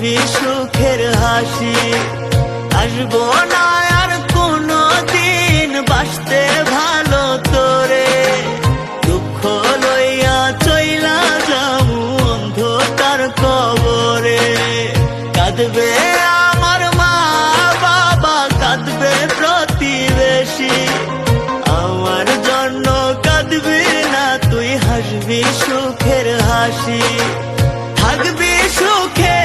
হাসবি সুখের হাসি। আসবো না আর কোনো দিন বাসতে ভালো তোরে, দুঃখ লইয়া চইলা যাবো অন্ধকার কবরে। কাঁদবে আমার মা বাবা, কাঁদবে প্রতিবেশী, আমার জন্য কাঁদবি না তুই, হাসবি সুখের হাসি। থাকবি সুখে